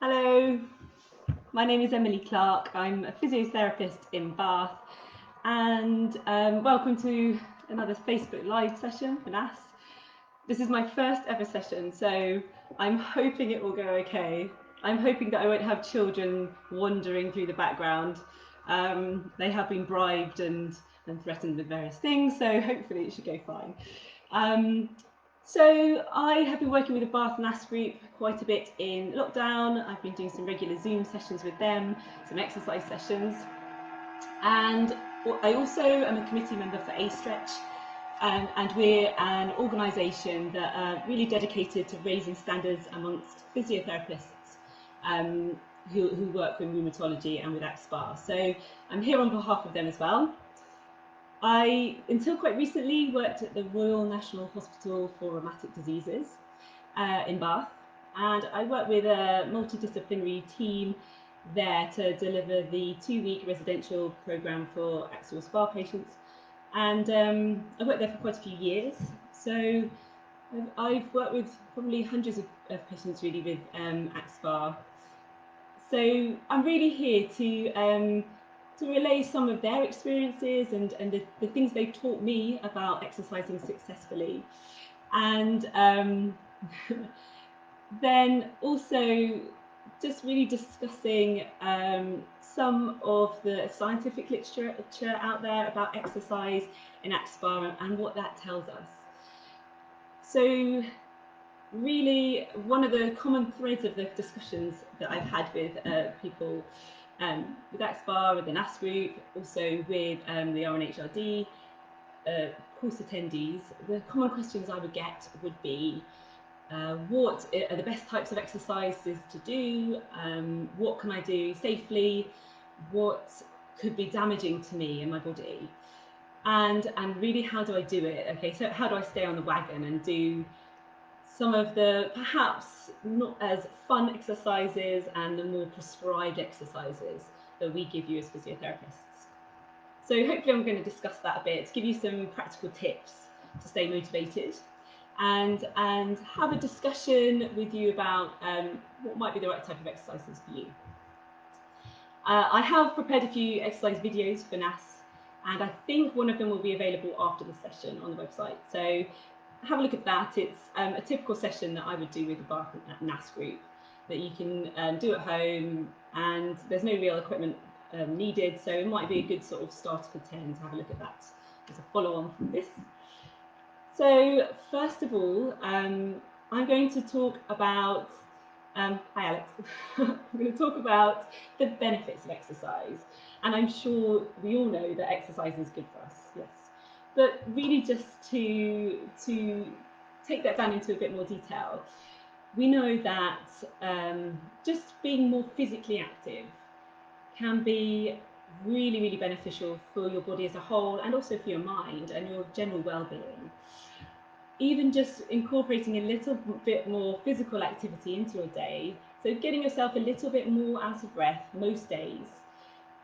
Hello, my name is Emily Clarke. I'm a physiotherapist in Bath, and welcome to another Facebook Live session for NASS. This is my first ever session, so I'm hoping it will go okay. I'm hoping that I won't have children wandering through the background. They have been bribed and threatened with various things, so hopefully it should go fine. So I have been working with the Bath NASS group quite a bit in lockdown. I've been doing some regular Zoom sessions with them, some exercise sessions. And I also am a committee member for A-Stretch, and we're an organisation that are really dedicated to raising standards amongst physiotherapists who work with rheumatology and with SpA. So I'm here on behalf of them as well. I, until quite recently, worked at the Royal National Hospital for Rheumatic Diseases in Bath, and I worked with a multidisciplinary team there to deliver the 2-week residential programme for Axial SpA patients. And I worked there for quite a few years, so I've worked with probably hundreds of patients really with SpA. So I'm really here to relay some of their experiences and the things they've taught me about exercising successfully. And then also just really discussing some of the scientific literature out there about exercise in SpA and what that tells us. So really, one of the common threads of the discussions that I've had with people with SpA, with the NASS group, also with the RNHRD course attendees, the common questions I would get would be, what are the best types of exercises to do? What can I do safely? What could be damaging to me and my body? And really, how do I do it? Okay, so how do I stay on the wagon and do some of the perhaps not as fun exercises and the more prescribed exercises that we give you as physiotherapists? So hopefully I'm going to discuss that a bit, give you some practical tips to stay motivated, and have a discussion with you about what might be the right type of exercises for you. I have prepared a few exercise videos for NASS, and I think one of them will be available after the session on the website. So have a look at that. It's a typical session that I would do with the Bath NASS group that you can do at home, and there's no real equipment needed, so it might be a good sort of starter for 10 to have a look at that as a follow-on from this. So first of all, I'm going to talk about, hi Alex, I'm going to talk about the benefits of exercise, and I'm sure we all know that exercise is good for us, yes. But really just to take that down into a bit more detail, we know that just being more physically active can be really, really beneficial for your body as a whole and also for your mind and your general well-being. Even just incorporating a little bit more physical activity into your day, so getting yourself a little bit more out of breath most days,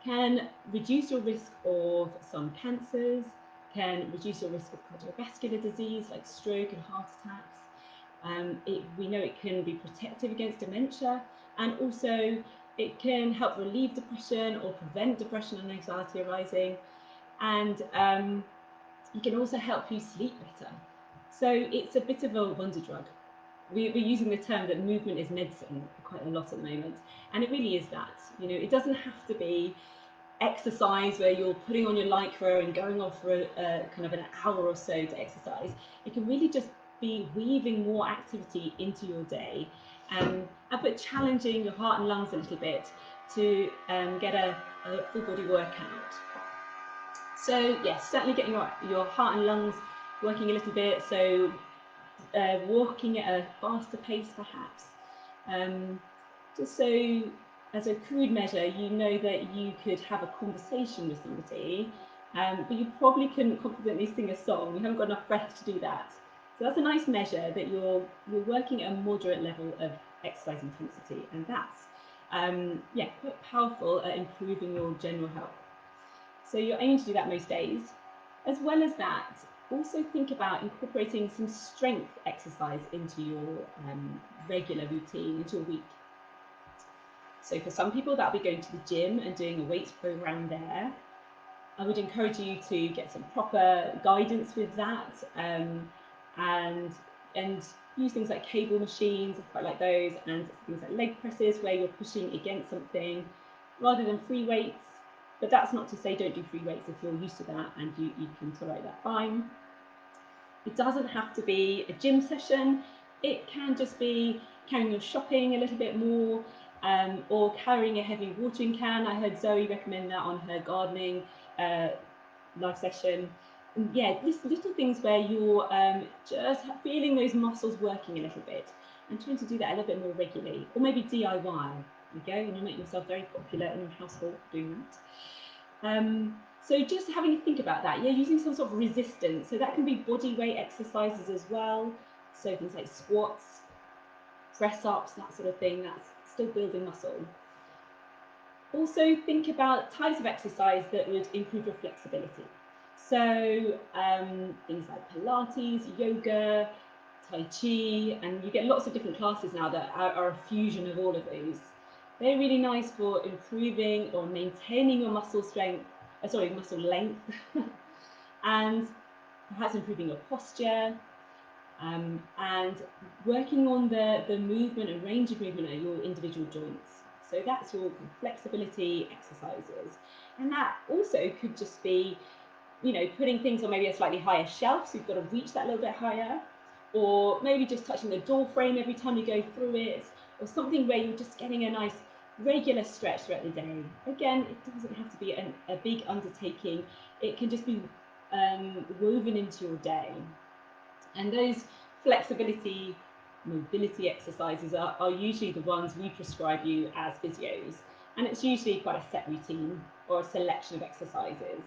can reduce your risk of some cancers, can reduce your risk of cardiovascular disease like stroke and heart attacks. We know it can be protective against dementia, and also it can help relieve depression or prevent depression and anxiety arising, and it can also help you sleep better. So it's a bit of a wonder drug. We're using the term that movement is medicine quite a lot at the moment, and it really is that. You know, it doesn't have to be exercise where you're putting on your lycra and going off for a kind of an hour or so to exercise. It can really just be weaving more activity into your day, but challenging your heart and lungs a little bit to get a full body workout. So yes, certainly getting your heart and lungs working a little bit, so walking at a faster pace perhaps, just so as a crude measure, you know that you could have a conversation with somebody, but you probably couldn't confidently sing a song. You haven't got enough breath to do that. So that's a nice measure that you're working at a moderate level of exercise intensity, and that's quite powerful at improving your general health. So you're aiming to do that most days. As well as that, also think about incorporating some strength exercise into your regular routine, into your week. So for some people, that'll be going to the gym and doing a weights program there. I would encourage you to get some proper guidance with that, and use things like cable machines, I quite like those, and things like leg presses where you're pushing against something rather than free weights. But that's not to say don't do free weights if you're used to that and you can tolerate that fine. It doesn't have to be a gym session. It can just be carrying your shopping a little bit more, or carrying a heavy watering can. I heard Zoe recommend that on her gardening live session. And yeah, just little things where you're just feeling those muscles working a little bit and trying to do that a little bit more regularly, or maybe DIY. There you go, and you make yourself very popular in your household doing that. So just having a think about that, yeah, using some sort of resistance. So that can be body weight exercises as well. So things like squats, press ups, that sort of thing, that's still building muscle. Also think about types of exercise that would improve your flexibility. So things like Pilates, yoga, Tai Chi, and you get lots of different classes now that are a fusion of all of those. They're really nice for improving or maintaining your muscle strength, muscle length, and perhaps improving your posture, and working on the movement and range of movement of your individual joints. So that's your flexibility exercises. And that also could just be, you know, putting things on maybe a slightly higher shelf, so you've got to reach that a little bit higher, or maybe just touching the door frame every time you go through it, or something where you're just getting a nice regular stretch throughout the day. Again, it doesn't have to be a big undertaking. It can just be woven into your day. And those flexibility, mobility exercises are usually the ones we prescribe you as physios. And it's usually quite a set routine or a selection of exercises.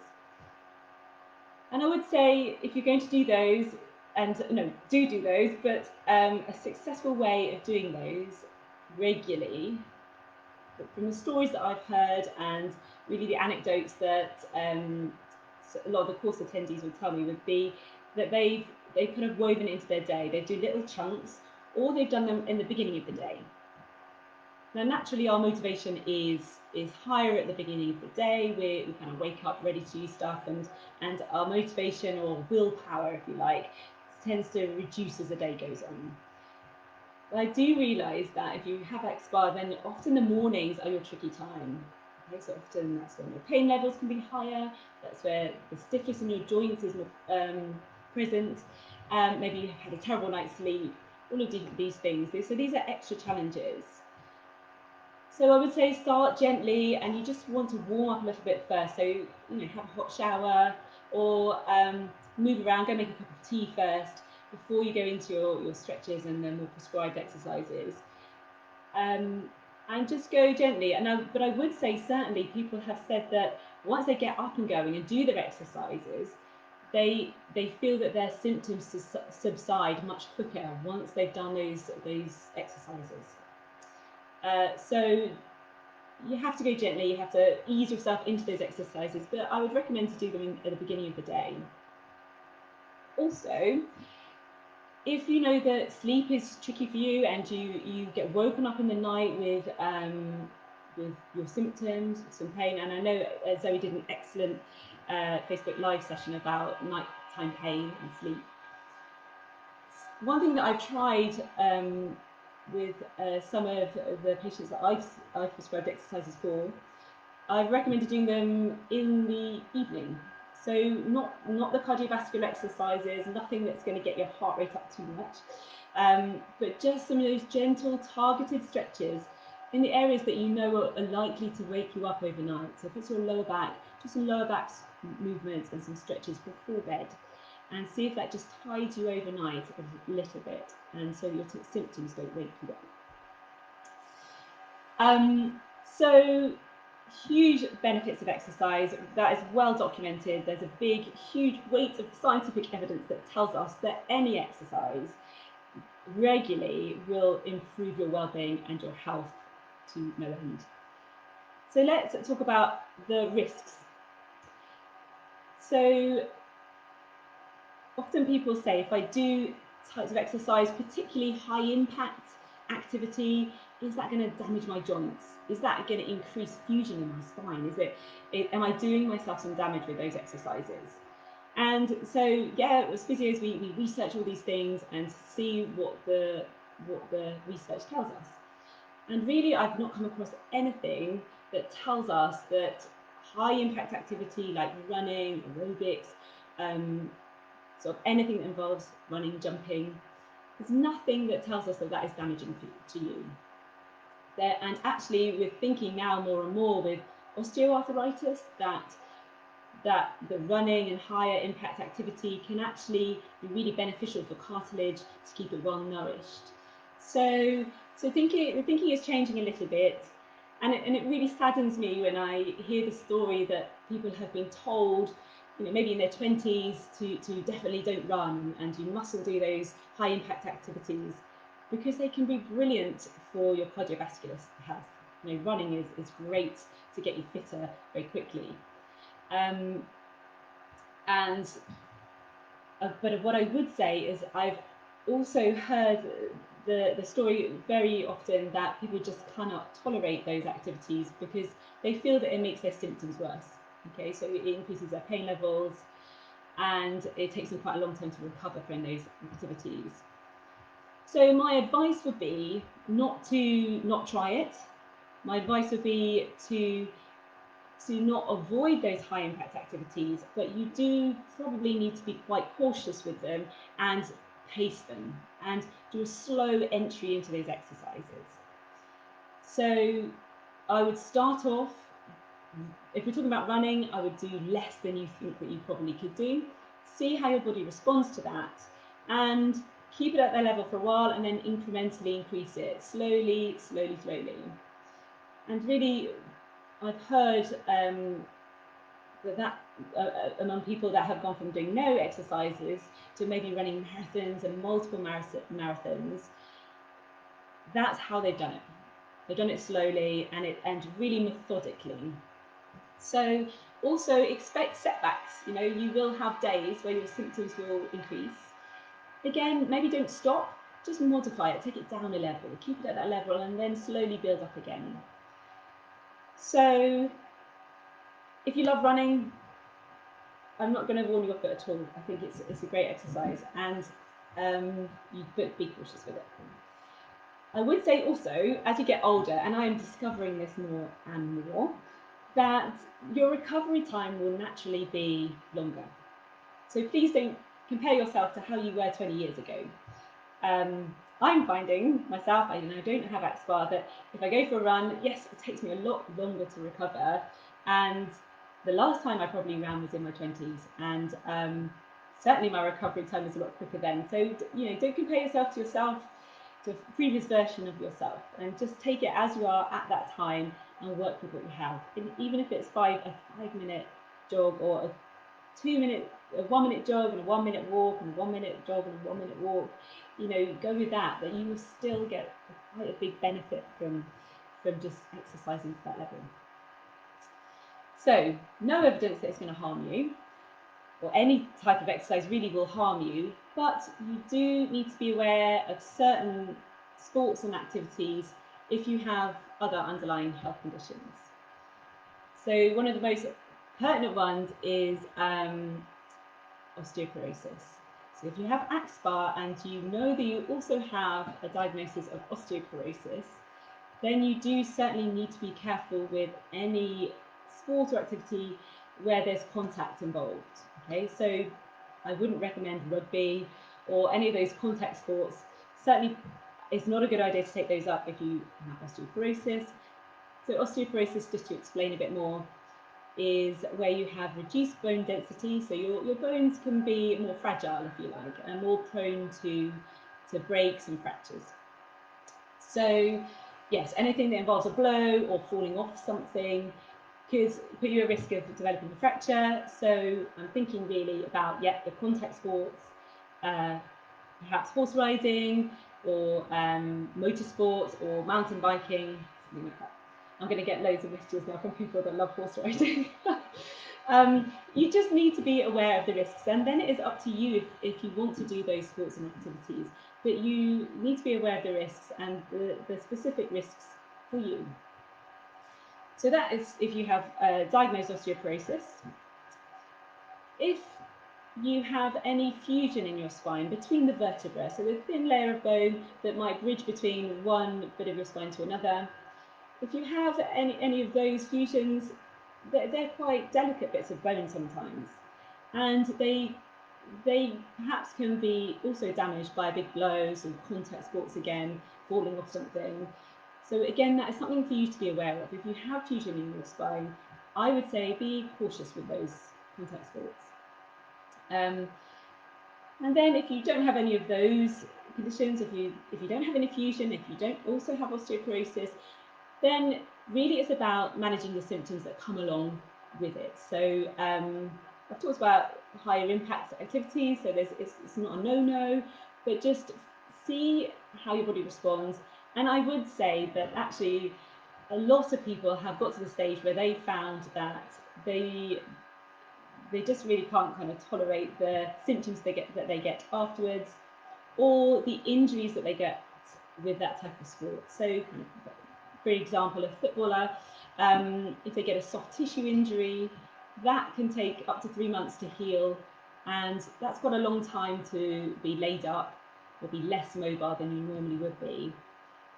And I would say if you're going to do those, and do those, but a successful way of doing those regularly, from the stories that I've heard and really the anecdotes that a lot of the course attendees would tell me, would be that they've kind of woven it into their day. They do little chunks, or they've done them in the beginning of the day. Now, naturally, our motivation is higher at the beginning of the day. We kind of wake up ready to do stuff, and our motivation, or willpower, if you like, tends to reduce as the day goes on. But I do realise that if you have XBAR, then often the mornings are your tricky time. Okay, so often that's when your pain levels can be higher. That's where the stiffness in your joints is more present. Maybe you've had a terrible night's sleep. All of these things. So these are extra challenges. So I would say start gently, and you just want to warm up a little bit first. So have a hot shower, or move around. Go make a cup of tea first before you go into your stretches and then more prescribed exercises. And just go gently. But I would say certainly people have said that once they get up and going and do their exercises, they feel that their symptoms subside much quicker once they've done those exercises. So you have to go gently. You have to ease yourself into those exercises, but I would recommend to do them at the beginning of the day. Also, if you know that sleep is tricky for you and you get woken up in the night with your symptoms, some pain, and I know Zoe did an excellent Facebook Live session about nighttime pain and sleep. One thing that I've tried with some of the patients that I've prescribed exercises for, I've recommended doing them in the evening. So not the cardiovascular exercises, nothing that's going to get your heart rate up too much, but just some of those gentle targeted stretches in the areas that you know are likely to wake you up overnight. So if it's your lower back, just some lower back movements and some stretches before bed, and see if that just tides you overnight a little bit, and so your symptoms don't wake you up. So huge benefits of exercise, that is well documented. There's a huge weight of scientific evidence that tells us that any exercise regularly will improve your well-being and your health to no end. So let's talk about the risks. So often people say, if I do types of exercise, particularly high impact activity, is that going to damage my joints? is that going to increase fusion in my spine? Am I doing myself some damage with those exercises? And so, yeah, as physios, we research all these things and see what the research tells us. And really, I've not come across anything that tells us that high impact activity like running, aerobics, sort of anything that involves running, jumping, there's nothing that tells us that that is damaging to you. And actually, we're thinking now more and more with osteoarthritis that the running and higher impact activity can actually be really beneficial for cartilage to keep it well nourished. So the thinking is changing a little bit, and it really saddens me when I hear the story that people have been told, maybe in their 20s, to definitely don't run and you mustn't do those high impact activities, because they can be brilliant for your cardiovascular health. Running is great to get you fitter very quickly. But what I would say is I've also heard the story very often that people just cannot tolerate those activities because they feel that it makes their symptoms worse. Okay, so it increases their pain levels, and it takes them quite a long time to recover from those activities. So my advice would be not try it. My advice would be to not avoid those high impact activities, but you do probably need to be quite cautious with them and pace them and do a slow entry into those exercises. So I would start off, if we're talking about running, I would do less than you think that you probably could do. See how your body responds to that and keep it at that level for a while, and then incrementally increase it slowly. And really, I've heard that among people that have gone from doing no exercises to maybe running marathons and multiple marathons, that's how they've done it. They've done it slowly and really methodically. So also expect setbacks. You will have days where your symptoms will increase. Again, maybe don't stop, just modify it, take it down a level, keep it at that level, and then slowly build up again. So if you love running, I'm not going to warn you off it at all. I think it's a great exercise, and you be cautious with it. I would say also, as you get older, and I am discovering this more and more, that your recovery time will naturally be longer. So please don't compare yourself to how you were 20 years ago. I'm finding myself, I don't have SpA, that if I go for a run, yes, it takes me a lot longer to recover. And the last time I probably ran was in my 20s, and certainly my recovery time was a lot quicker then. So don't compare yourself to a previous version of yourself, and just take it as you are at that time and work with what you have. And even if it's a 5-minute jog, or a 1 minute jog and a 1 minute walk and a 1 minute jog and a 1 minute walk, go with that you will still get quite a big benefit from just exercising to that level. So no evidence that it's going to harm you, or any type of exercise really will harm you, but you do need to be aware of certain sports and activities if you have other underlying health conditions. So one of the most pertinent ones is osteoporosis. So if you have SpA and you know that you also have a diagnosis of osteoporosis, then you do certainly need to be careful with any sport or activity where there's contact involved. Okay, so I wouldn't recommend rugby or any of those contact sports. Certainly, it's not a good idea to take those up if you have osteoporosis. So osteoporosis, just to explain a bit more, is where you have reduced bone density, so your bones can be more fragile, if you like, and more prone to breaks and fractures. So yes, anything that involves a blow or falling off something could put you at risk of developing a fracture. So I'm thinking really about the contact sports, perhaps horse riding or motorsports or mountain biking, something like that. I'm going to get loads of messages now from people that love horse riding. You just need to be aware of the risks, and then it is up to you if you want to do those sports and activities. But you need to be aware of the risks and the specific risks for you. So that is if you have diagnosed osteoporosis. If you have any fusion in your spine between the vertebrae, so the thin layer of bone that might bridge between one bit of your spine to another, if you have any of those fusions, they're quite delicate bits of bone sometimes, and they perhaps can be also damaged by big blows and contact sports again, falling off something. So again, that is something for you to be aware of. If you have fusion in your spine, I would say be cautious with those contact sports. And then if you don't have any of those conditions, if you don't have any fusion, if you don't also have osteoporosis, then really it's about managing the symptoms that come along with it. So I've talked about higher impact activities, so it's not a no-no, but just see how your body responds. And I would say that actually a lot of people have got to the stage where they found that they just really can't kind of tolerate the symptoms that they get afterwards, or the injuries that they get with that type of sport. So, for example, a footballer, if they get a soft tissue injury, that can take up to 3 months to heal, and that's quite a long time to be laid up or be less mobile than you normally would be.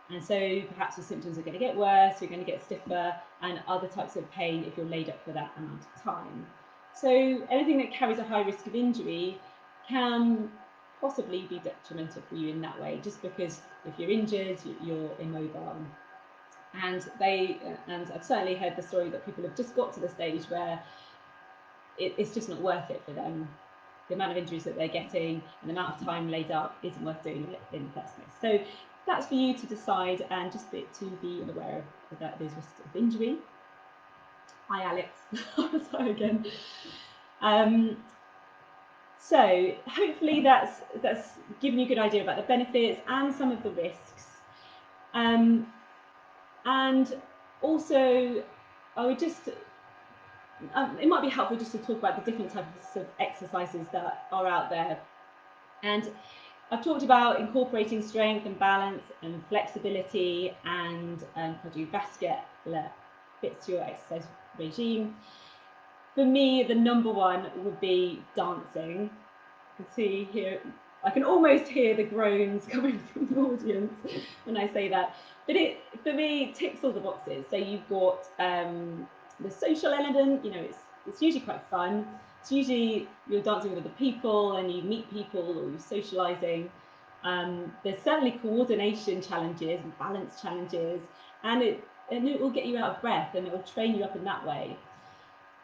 And so perhaps the symptoms are going to get worse, you're going to get stiffer, and other types of pain if you're laid up for that amount of time. So anything that carries a high risk of injury can possibly be detrimental for you in that way, just because if you're injured, you're immobile. And I've certainly heard the story that people have just got to the stage where it's just not worth it for them. The amount of injuries that they're getting and the amount of time laid up isn't worth doing it in the first place. So that's for you to decide, and just to be aware of those risks of injury. Hi, Alex. Sorry again. So hopefully that's given you a good idea about the benefits and some of the risks. And also, I would just it might be helpful just to talk about the different types of exercises that are out there. And I've talked about incorporating strength and balance and flexibility and cardiovascular bits to your exercise regime. For me, the number one would be dancing. You can see here, I can almost hear the groans coming from the audience when I say that. But it, for me, ticks all the boxes. So you've got the social element, it's usually quite fun. It's usually you're dancing with other people and you meet people or you're socialising. There's certainly coordination challenges and balance challenges, and it will get you out of breath and it will train you up in that way.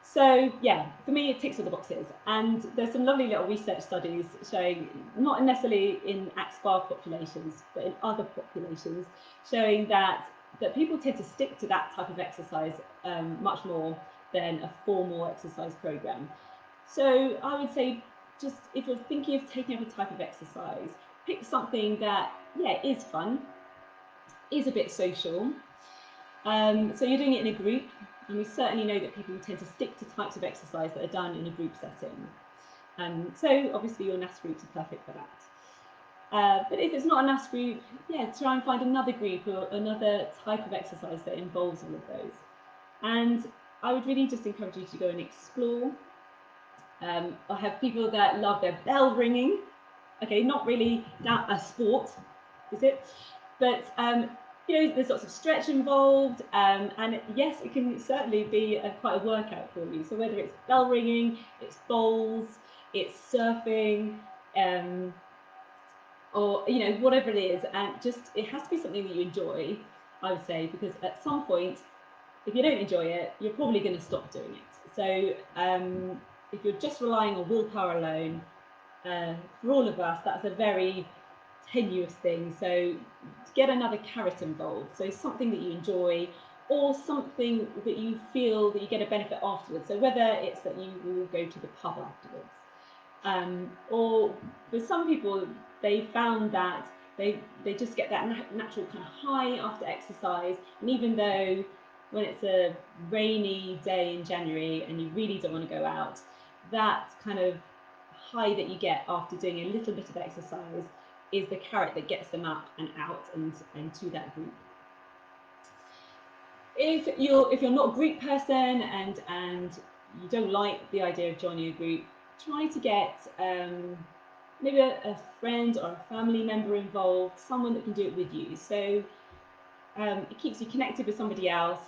So yeah, for me it ticks all the boxes, and there's some lovely little research studies showing, not necessarily in AXPAR populations, but in other populations, showing that people tend to stick to that type of exercise much more than a formal exercise program. So I would say, just if you're thinking of taking up a type of exercise, pick something that, is fun, is a bit social. So you're doing it in a group, and we certainly know that people tend to stick to types of exercise that are done in a group setting. So obviously your NASS groups are perfect for that. But if it's not a NASS group, try and find another group or another type of exercise that involves all of those. And I would really just encourage you to go and explore. I have people that love their bell ringing. Okay, not really a sport, is it? But there's lots of stretch involved, and yes, it can certainly be quite a workout for you. So whether it's bell ringing, it's bowls, it's surfing, or whatever it is, and just it has to be something that you enjoy, I would say, because at some point, if you don't enjoy it, you're probably going to stop doing it. So if you're just relying on willpower alone, for all of us, that's a very tenuous thing. So get another carrot involved. So something that you enjoy, or something that you feel that you get a benefit afterwards. So whether it's that you will go to the pub afterwards, or for some people, they found that they just get that natural kind of high after exercise. And even though when it's a rainy day in January and you really don't want to go out, that kind of high that you get after doing a little bit of exercise is the carrot that gets them up and out and to that group. if you're not a group person and you don't like the idea of joining a group, try to get maybe a friend or a family member involved, someone that can do it with you. So it keeps you connected with somebody else,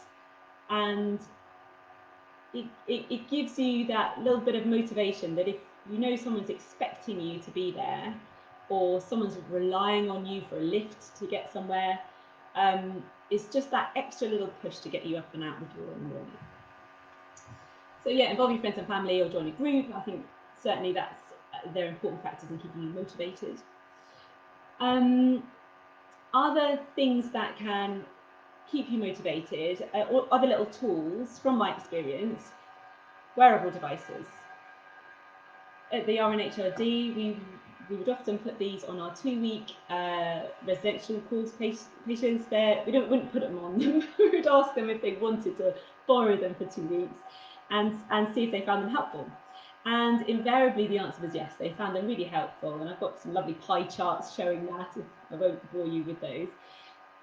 and it gives you that little bit of motivation that if you know someone's expecting you to be there, or someone's relying on you for a lift to get somewhere, it's just that extra little push to get you up and out the door in the morning. So yeah, involve your friends and family or join a group. I think certainly they're important factors in keeping you motivated. Other things that can keep you motivated, or other little tools from my experience, wearable devices. At the RNHRD, we would often put these on our 2-week residential course patients. We wouldn't put them on them. We would ask them if they wanted to borrow them for 2 weeks and see if they found them helpful. And invariably the answer was yes, they found them really helpful. And I've got some lovely pie charts showing that. I won't bore you with those.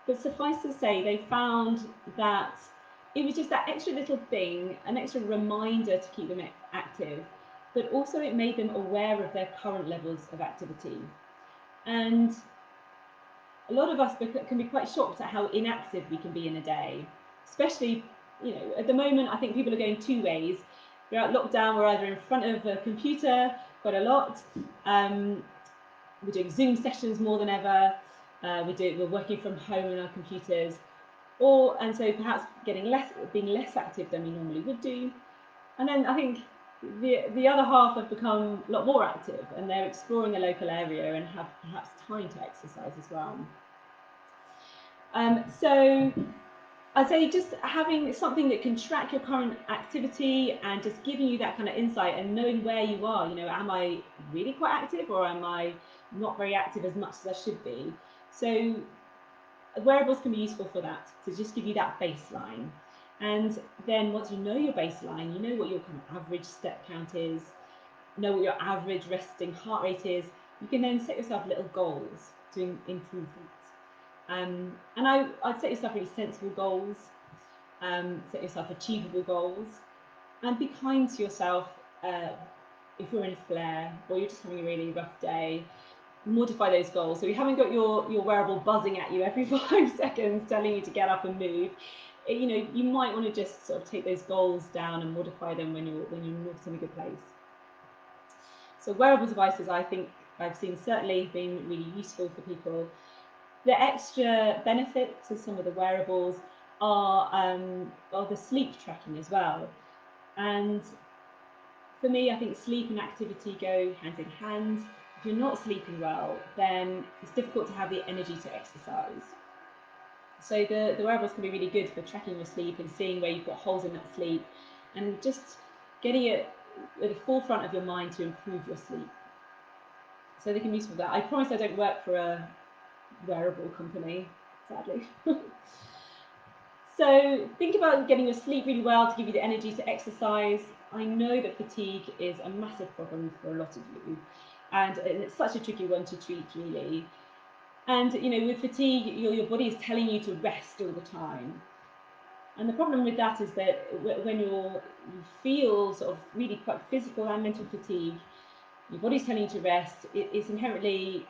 But suffice to say, they found that it was just that extra little thing, an extra reminder to keep them active, but also it made them aware of their current levels of activity. And a lot of us can be quite shocked at how inactive we can be in a day, especially, you know, at the moment I think people are going 2 ways. We're at lockdown, we're either in front of a computer quite a lot, we're doing Zoom sessions more than ever, we're working from home on our computers, and so perhaps being less active than we normally would do. And then I think the other half have become a lot more active, and they're exploring a local area and have perhaps time to exercise as well. So I'd say just having something that can track your current activity and just giving you that kind of insight and knowing where you are. You know, am I really quite active, or am I not very active as much as I should be? So wearables can be useful for that, to just give you that baseline. And then once you know your baseline, you know what your kind of average step count is, know what your average resting heart rate is, you can then set yourself little goals to improve that. And I'd set yourself really sensible goals, set yourself achievable goals, and be kind to yourself if you're in a flare or you're just having a really rough day. Modify those goals. So you haven't got your wearable buzzing at you every 5 seconds telling you to get up and move. You know, you might want to just sort of take those goals down and modify them when you're not in a good place. So wearable devices, I think I've seen certainly been really useful for people. The extra benefit to some of the wearables are the sleep tracking as well. And for me, I think sleep and activity go hand in hand. If you're not sleeping well, then it's difficult to have the energy to exercise. So the wearables can be really good for tracking your sleep and seeing where you've got holes in that sleep, and just getting it at the forefront of your mind to improve your sleep. So they can be useful for that. I promise I don't work for a wearable company, sadly. So think about getting your sleep really well to give you the energy to exercise. I know that fatigue is a massive problem for a lot of you, and it's such a tricky one to treat, really. And you know, with fatigue, your body is telling you to rest all the time. And the problem with that is that when you feel sort of really quite physical and mental fatigue, your body's telling you to rest. It's inherently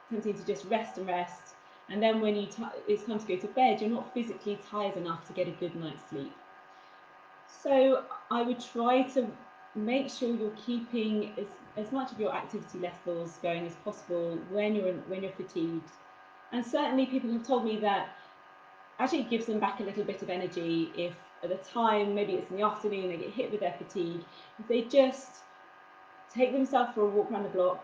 tempting to just rest and rest. And then when it's time to go to bed, you're not physically tired enough to get a good night's sleep. So I would try to make sure you're keeping as much of your activity levels going as possible when you're fatigued. And certainly people have told me that actually it gives them back a little bit of energy if at the time, maybe it's in the afternoon, they get hit with their fatigue, if they just take themselves for a walk around the block,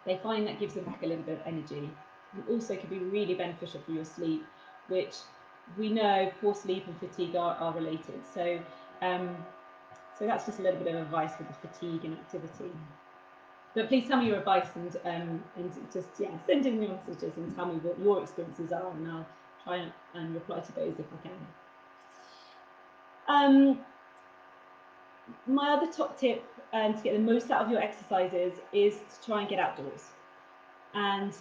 they find that gives them back a little bit of energy. And also can be really beneficial for your sleep, which we know poor sleep and fatigue are related. So so that's just a little bit of advice for the fatigue and activity. But please tell me your advice and just send in your messages and tell me what your experiences are, and I'll try and reply to those if I can. My other top tip to get the most out of your exercises is to try and get outdoors. And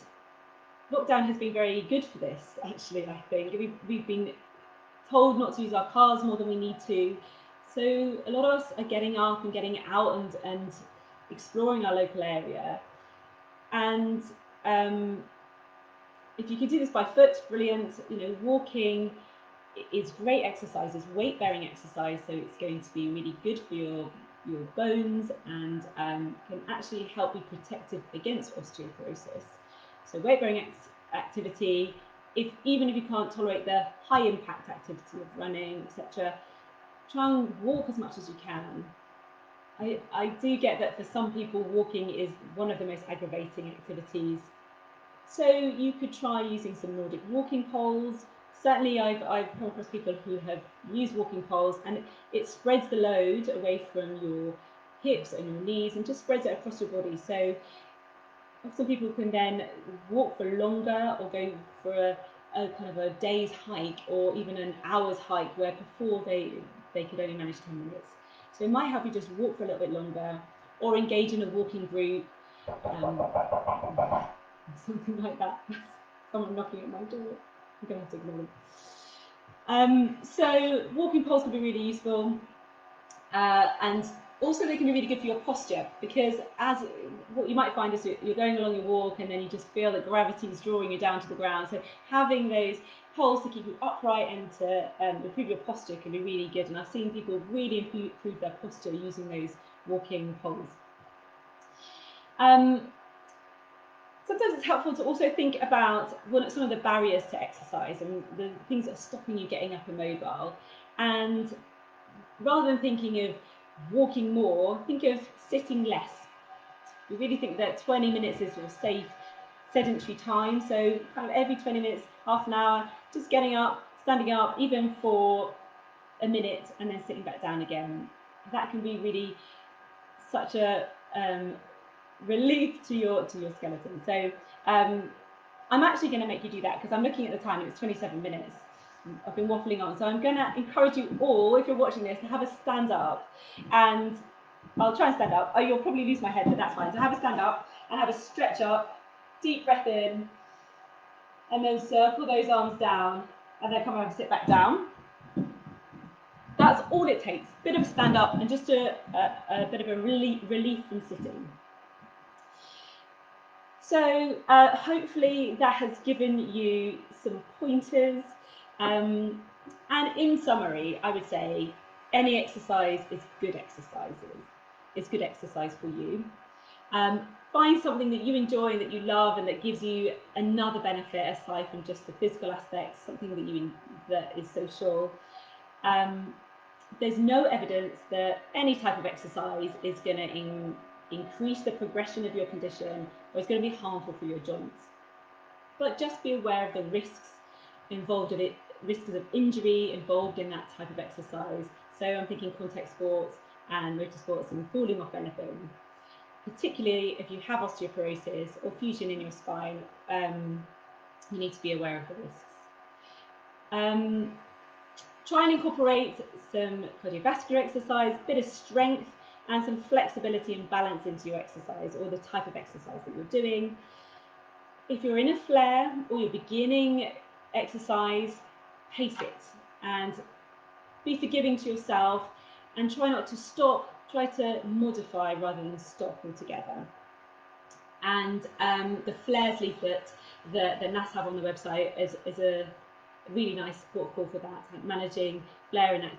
lockdown has been very good for this, actually. I think we've been told not to use our cars more than we need to. So a lot of us are getting up and getting out and exploring our local area. And if you can do this by foot, brilliant. You know, walking is great exercise, it's weight-bearing exercise, so it's going to be really good for your bones and can actually help be protective against osteoporosis. So weight-bearing activity, even if you can't tolerate the high-impact activity of running, etc., try and walk as much as you can. I do get that for some people walking is one of the most aggravating activities. So you could try using some Nordic walking poles. Certainly I've come across people who have used walking poles, and it spreads the load away from your hips and your knees and just spreads it across your body. So some people can then walk for longer or go for a kind of a day's hike or even an hour's hike, where before they could only manage 10 minutes. So it might help you just walk for a little bit longer or engage in a walking group, something like that. Someone knocking at my door. I'm going to have to ignore them. So walking poles can be really useful, and also they can be really good for your posture, because as what you might find is you're going along your walk and then you just feel that gravity is drawing you down to the ground. So having those poles to keep you upright and to improve your posture can be really good. And I've seen people really improve their posture using those walking poles. Sometimes it's helpful to also think about some of the barriers to exercise and the things that are stopping you getting up and mobile. And rather than thinking of walking more, think of sitting less. We really think that 20 minutes is your safe sedentary time. So kind of every 20 minutes, half an hour, just getting up, standing up, even for a minute, and then sitting back down again. That can be really such a relief to your skeleton. So I'm actually going to make you do that, because I'm looking at the time and it's 27 minutes. I've been waffling on, so I'm going to encourage you all, if you're watching this, to have a stand up. And I'll try and stand up. You'll probably lose my head, but that's fine. So have a stand up and have a stretch up, deep breath in, and then circle those arms down, and then come over and sit back down. That's all it takes. A bit of a stand up and just a bit of a relief from sitting. So hopefully that has given you some pointers. And in summary, I would say any exercise is good exercise. It's good exercise for you. Find something that you enjoy and that you love and that gives you another benefit aside from just the physical aspects, something that is social. There's no evidence that any type of exercise is going to increase the progression of your condition or is going to be harmful for your joints. But just be aware of the risks involved in it, risks of injury involved in that type of exercise. So I'm thinking contact sports and motorsports and falling off anything. Particularly if you have osteoporosis or fusion in your spine, you need to be aware of the risks. Try and incorporate some cardiovascular exercise, a bit of strength, and some flexibility and balance into your exercise or the type of exercise that you're doing. If you're in a flare or you're beginning exercise, pace it and be forgiving to yourself, and try not to stop. Try to modify rather than stop altogether. And the flares leaflet that NASS have on the website is a really nice support call for that, managing flare and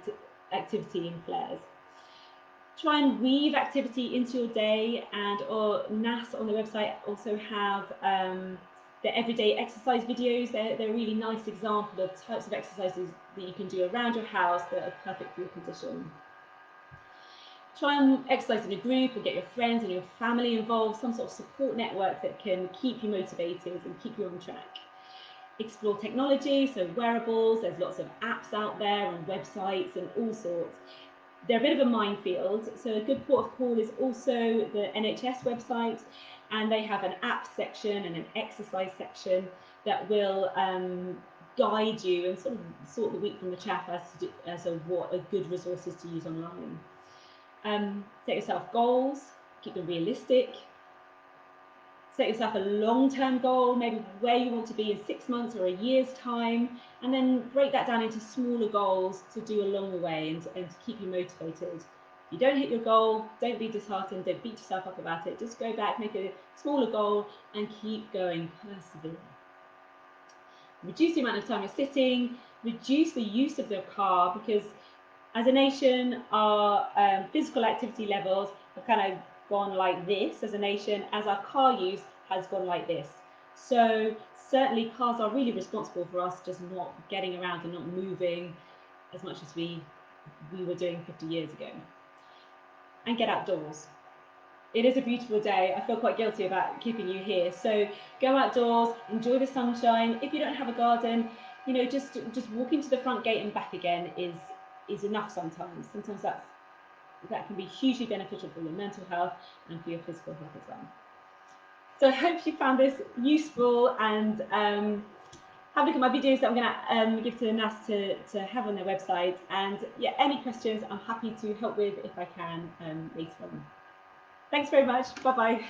activity in flares. Try and weave activity into your day, or NASS on the website also have the everyday exercise videos. They're a really nice example of types of exercises that you can do around your house that are perfect for your condition. Try and exercise in a group or get your friends and your family involved, some sort of support network that can keep you motivated and keep you on track. Explore technology, so wearables, there's lots of apps out there and websites and all sorts. They're a bit of a minefield, so a good port of call is also the NHS website, and they have an app section and an exercise section that will guide you and sort of sort the wheat from the chaff as to what are good resources to use online. Set yourself goals, keep them realistic, Set yourself a long-term goal, maybe where you want to be in 6 months or a year's time, and then break that down into smaller goals to do along the way and to keep you motivated. If you don't hit your goal, don't be disheartened, don't beat yourself up about it. Just go back, make a smaller goal, and keep going, persevere. Reduce the amount of time you're sitting, reduce the use of the car, because as a nation, our physical activity levels have kind of gone like this as a nation, as our car use has gone like this. So certainly cars are really responsible for us just not getting around and not moving as much as we were doing 50 years ago. And get outdoors. It is a beautiful day. I feel quite guilty about keeping you here. So go outdoors, enjoy the sunshine. If you don't have a garden, you know, just walking to the front gate and back again is enough sometimes. Sometimes that can be hugely beneficial for your mental health and for your physical health as well. So I hope you found this useful, and have a look at my videos that I'm going to give to the NASS to have on their website. And yeah, any questions I'm happy to help with if I can later on. Thanks very much. Bye-bye.